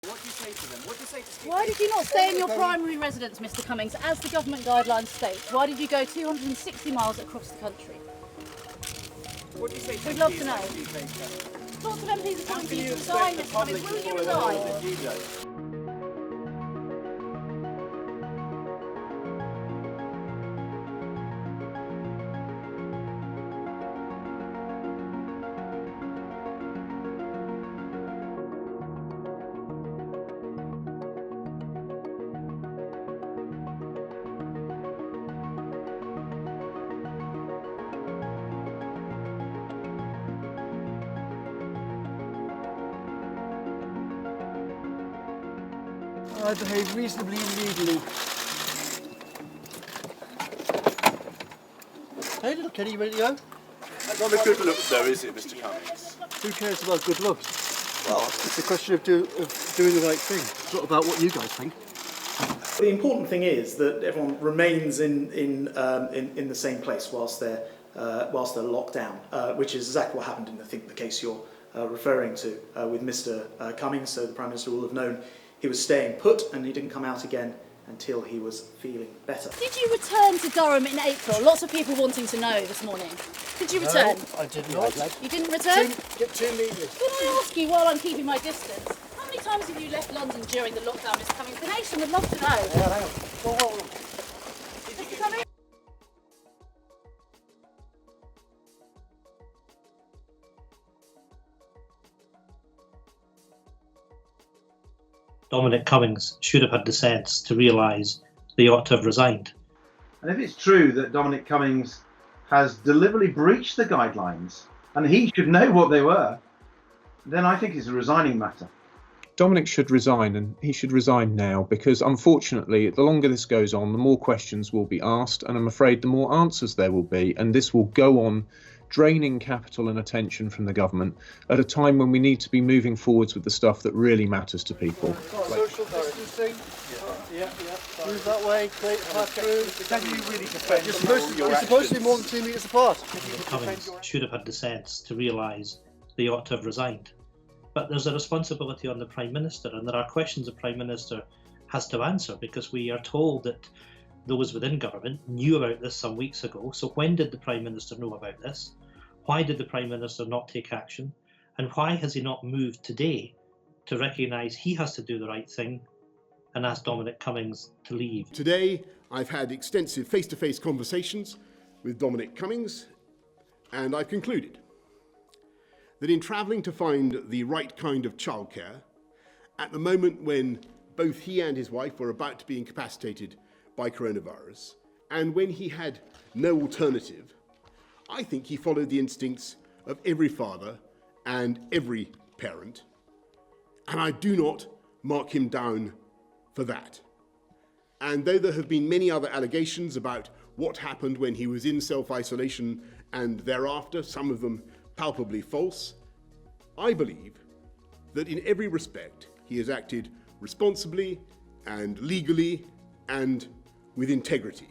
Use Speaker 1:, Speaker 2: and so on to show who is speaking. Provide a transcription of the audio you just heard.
Speaker 1: What do you say to them? What do you say to Steve?
Speaker 2: Why did you not stay in your primary residence, Mr Cummings, as the government guidelines state? Why did you go 260 miles across the country?
Speaker 1: What do you say to
Speaker 2: We'd love to
Speaker 1: MPs
Speaker 2: know.
Speaker 1: like Steve Baker?
Speaker 2: Lots of MPs are
Speaker 1: How
Speaker 2: telling
Speaker 1: can
Speaker 2: you
Speaker 1: you
Speaker 2: to resign,
Speaker 1: expect
Speaker 2: Mr
Speaker 1: the public
Speaker 2: Cummings.
Speaker 1: to
Speaker 2: Will you
Speaker 1: follow the law
Speaker 2: resign?
Speaker 1: that you don't?
Speaker 3: I behave reasonably legally. Hey, little Kenny, you ready to go?
Speaker 4: Not a good look, though, is it, Mr. Cummings?
Speaker 3: Who cares about good looks? Well, it's a question of doing the right thing. It's not about what you guys think.
Speaker 5: The important thing is that everyone remains in the same place whilst they're locked down, which is exactly what happened in the case you're referring to with Mr. Cummings. So the Prime Minister will have known he was staying put, and he didn't come out again until he was feeling better.
Speaker 2: Did you return to Durham in April? Lots of people wanting to know this morning. Did you return?
Speaker 3: No, I did not.
Speaker 2: You didn't return?
Speaker 3: Get too needless.
Speaker 2: Can I ask you, while I'm keeping my distance, how many times have you left London during the lockdown, Mr Cummings? The nation would love to know.
Speaker 3: Hang on. Hold on.
Speaker 2: Mr Cummings?
Speaker 6: Dominic Cummings should have had the sense to realise they ought to have resigned.
Speaker 7: And if it's true that Dominic Cummings has deliberately breached the guidelines, and he should know what they were, then I think it's a resigning matter.
Speaker 8: Dominic should resign, and he should resign now, because unfortunately the longer this goes on, the more questions will be asked, and I'm afraid the more answers there will be, and this will go on draining capital and attention from the government at a time when we need to be moving forwards with the stuff that really matters to people.
Speaker 3: Social distancing. Yeah. Move that way. Great. Pass through.
Speaker 4: Can you really defend
Speaker 3: You're supposed to be more than 2 metres apart.
Speaker 6: Cummings should have had the sense to realise they ought to have resigned. But there's a responsibility on the Prime Minister, and there are questions the Prime Minister has to answer, because we are told that those within government knew about this some weeks ago. So when did the Prime Minister know about this? Why did the Prime Minister not take action? And why has he not moved today to recognise he has to do the right thing and ask Dominic Cummings to leave?
Speaker 9: Today, I've had extensive face-to-face conversations with Dominic Cummings, and I've concluded that in travelling to find the right kind of childcare, at the moment when both he and his wife were about to be incapacitated by coronavirus, and when he had no alternative, I think he followed the instincts of every father and every parent, and I do not mark him down for that. And though there have been many other allegations about what happened when he was in self-isolation and thereafter, some of them palpably false, I believe that in every respect he has acted responsibly and legally and with integrity.